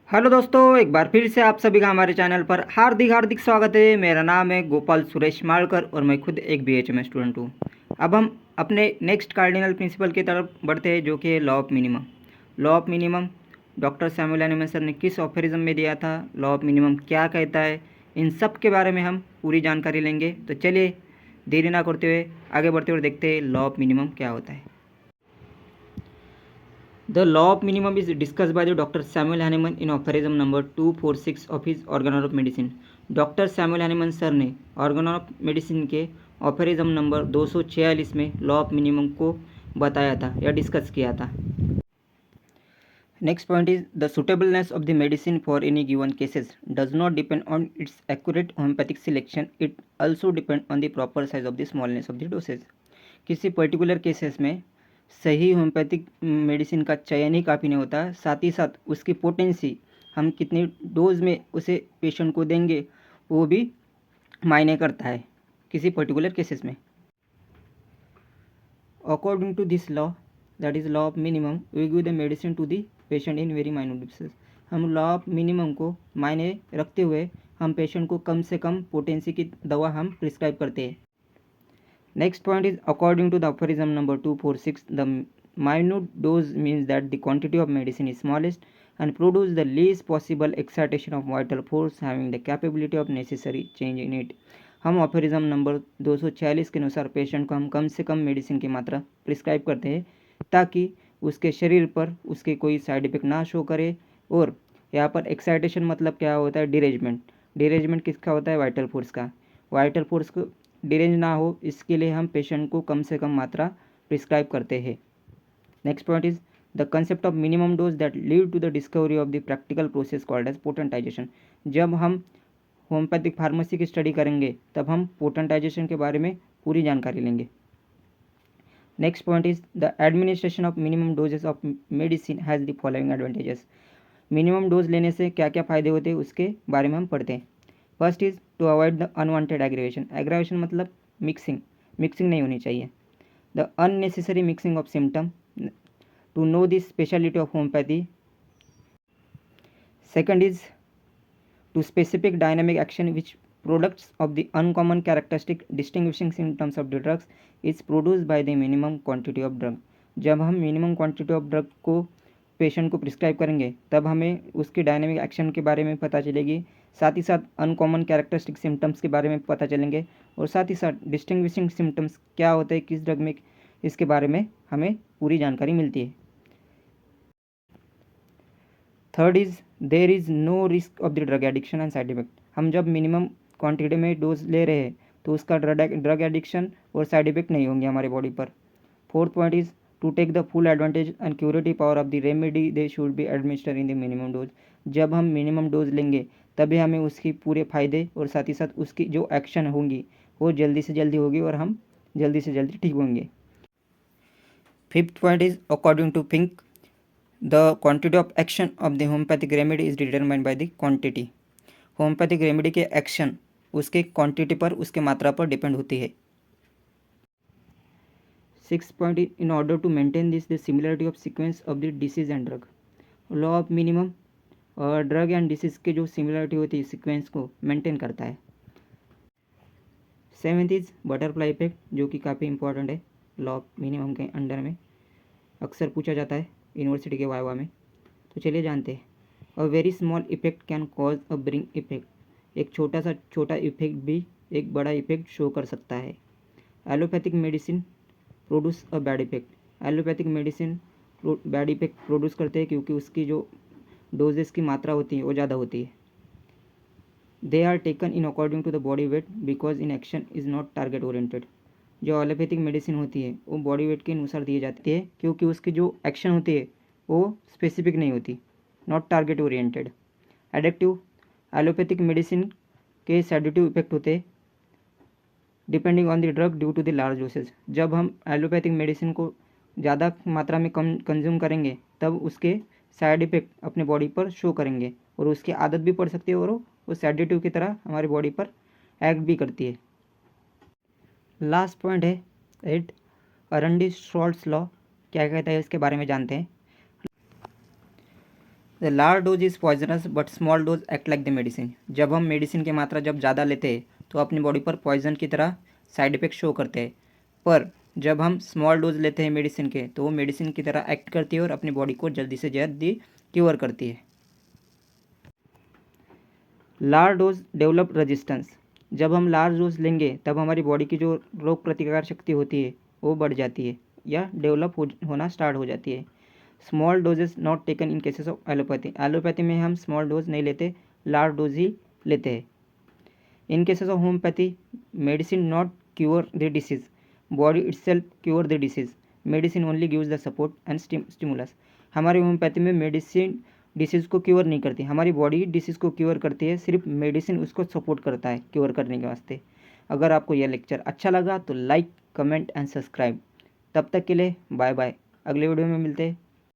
Hello दोस्तों, एक बार फिर से आप सभी का हमारे चैनल पर हार्दिक हार्दिक स्वागत है। मेरा नाम है गोपाल सुरेश मालकर और मैं खुद एक बीएचएम स्टूडेंट हूँ। अब हम अपने नेक्स्ट कार्डिनल प्रिंसिपल की तरफ बढ़ते हैं, जो कि है law of minimum. Law of minimum doctor Samuel Hahnemann sir ने किस ऑफरिज्म में दिया था, लॉ ऑफ मिनिमम क्या कहता है, इन सब के बारे में हम पूरी जानकारी लेंगे। तो चलिए देरी ना करते हुए आगे बढ़ते हुए देखते हैं लॉ ऑफ मिनिमम क्या होता है। The law of minimum is discussed by the Dr. Samuel Hahnemann in aphorism number 246 of his Organon of Medicine. Doctor Samuel Hahnemann sir ने ऑर्गन ऑफ मेडिसिन के ऑफरिज्म नंबर 246 में लॉ ऑफ मिनिमम को बताया था या डिस्कस किया था। Next point is the suitableness of the medicine for any given cases does not depend on its accurate homoeopathic selection, it also depend on the proper size of the smallness of the dosage. किसी particular cases में सही homeopathic medicine का चयन ही काफ़ी नहीं होता, साथ ही साथ उसकी पोटेंसी, हम कितनी डोज में उसे पेशेंट को देंगे, वो भी मायने करता है किसी पर्टिकुलर केसेस में। According to this law, that is law of minimum, we give the medicine to the patient in very minute dosage. हम लॉ ऑफ मिनिमम को मायने रखते हुए हम पेशेंट को कम से कम पोटेंसी की दवा हम प्रिस्क्राइब करते हैं। Next point is according to the aphorism number 246, the minute dose means that the quantity of medicine is smallest and produce the least possible excitation of vital force having the capability of necessary change in it। हम ऑफरिज्म number 246 के अनुसार patient को हम कम से कम medicine की मात्रा prescribe करते हैं ताकि उसके शरीर पर उसके कोई साइड इफेक्ट ना शो करे। और यहाँ पर एक्साइटेशन मतलब क्या होता है, डिरेजमेंट। डिरेजमेंट किसका होता है, वाइटल फोर्स का। वाइटल फोर्स को डिरेंज ना हो, इसके लिए हम पेशेंट को कम से कम मात्रा प्रिस्क्राइब करते हैं। Next point is the concept of minimum dose that lead to the discovery of the practical process called as potentization. जब हम होम्योपैथिक फार्मेसी की स्टडी करेंगे तब हम पोटेंटाइजेशन के बारे में पूरी जानकारी लेंगे। Next point is the administration of minimum doses of medicine has the following advantages. Minimum dose लेने से क्या क्या फ़ायदे होते हैं उसके बारे में हम पढ़ते हैं। First is to avoid the unwanted aggravation. Aggravation मतलब मिक्सिंग, मिक्सिंग नहीं होनी चाहिए। The unnecessary mixing of symptom, to know the speciality of homoeopathy. Second is to specific dynamic action which products of the uncommon characteristic distinguishing symptoms of the drugs is produce by the minimum quantity of drug. जब हम minimum quantity of drug को patient को prescribe करेंगे तब हमें उसकी dynamic action के बारे में पता चलेगी, साथ ही साथ अनकॉमन कैरेक्टरिस्टिक सिम्टम्स के बारे में पता चलेंगे, और साथ ही साथ डिस्टिंग्विशिंग सिम्टम्स क्या होते हैं किस ड्रग में, इसके बारे में हमें पूरी जानकारी मिलती है। Third is there is no risk of the drug addiction and side effect. हम जब मिनिमम क्वांटिटी में डोज ले रहे हैं तो उसका ड्रग एडिक्शन और साइड इफेक्ट नहीं होंगे हमारे बॉडी पर। Fourth point is to take the full advantage and curative power of the remedy they should be administer in the minimum dose. जब हम मिनिमम डोज लेंगे तभी हमें उसकी पूरे फ़ायदे और साथ ही साथ उसकी जो एक्शन होंगी वो जल्दी से जल्दी होगी और हम जल्दी से जल्दी ठीक होंगे। Fifth point is according to Fincke, the quantity of action of the homoeopathic remedy is determined by the quantity. Homoeopathic remedy के एक्शन उसके क्वांटिटी पर, उसके मात्रा पर डिपेंड होती है। Six point in order to maintain this the similarity of sequence of the disease and drug. Law of minimum और drug and disease के जो सिमिलरिटी होती है सीक्वेंस को मेंटेन करता है। सेवेंथ इज बटरफ्लाई इफेक्ट, जो कि काफ़ी इंपॉर्टेंट है लॉ ऑफ मिनिमम के अंडर में, अक्सर पूछा जाता है यूनिवर्सिटी के वाइवा में। तो चलिए जानते हैं। A very small effect can cause a bring effect. एक छोटा इफेक्ट भी एक बड़ा इफेक्ट शो कर सकता है। Allopathic medicine produce a bad effect. Allopathic medicine bad effect produce करते हैं क्योंकि उसकी जो डोजेस की मात्रा होती है वो ज़्यादा होती है। They are taken in according to the body weight because in action is not target oriented. जो एलोपैथिक मेडिसिन होती है वो बॉडी वेट के अनुसार दी जाती है क्योंकि उसकी जो एक्शन होती है वो स्पेसिफिक नहीं होती, not target oriented. Addictive, allopathic medicine के सेडेटिव इफेक्ट होते हैं depending on the drug due to the large dosage. जब हम एलोपैथिक मेडिसिन को ज़्यादा मात्रा में कंज्यूम करेंगे तब उसके साइड इफ़ेक्ट अपने बॉडी पर शो करेंगे और उसकी आदत भी पड़ सकती है और वो सेडेटिव की तरह हमारी बॉडी पर एक्ट भी करती है। लास्ट पॉइंट है 8, अरंडी शॉल्ट्स लॉ क्या कहता है इसके बारे में जानते हैं। The large dose is poisonous but small dose act like the medicine. जब हम मेडिसिन की मात्रा जब ज़्यादा लेते हैं तो अपनी बॉडी पर पॉइजन की तरह साइड इफेक्ट शो करते हैं, पर जब हम स्मॉल डोज लेते हैं मेडिसिन के तो वो मेडिसिन की तरह एक्ट करती है और अपनी बॉडी को जल्दी से जल्दी क्योर करती है। Large dose develop resistance. जब हम लार्ज डोज लेंगे तब हमारी बॉडी की जो रोग प्रतिकार शक्ति होती है वो बढ़ जाती है या डेवलप होना स्टार्ट हो जाती है। Small doses not taken in cases of allopathy. Allopathy में हम स्मॉल डोज नहीं लेते, लार्ज डोज ही लेते हैं। In cases of homoeopathy medicine not cure the disease, body itself cure the disease, medicine only gives the support and stimulus. हमारी homoeopathy में medicine disease को क्योर नहीं करती, हमारी बॉडी डिसीज़ को क्योर करती है, सिर्फ मेडिसिन उसको सपोर्ट करता है क्योर करने के वास्ते। अगर आपको यह लेक्चर अच्छा लगा तो लाइक, कमेंट एंड सब्सक्राइब। तब तक के लिए बाय बाय, अगले वीडियो में मिलते हैं।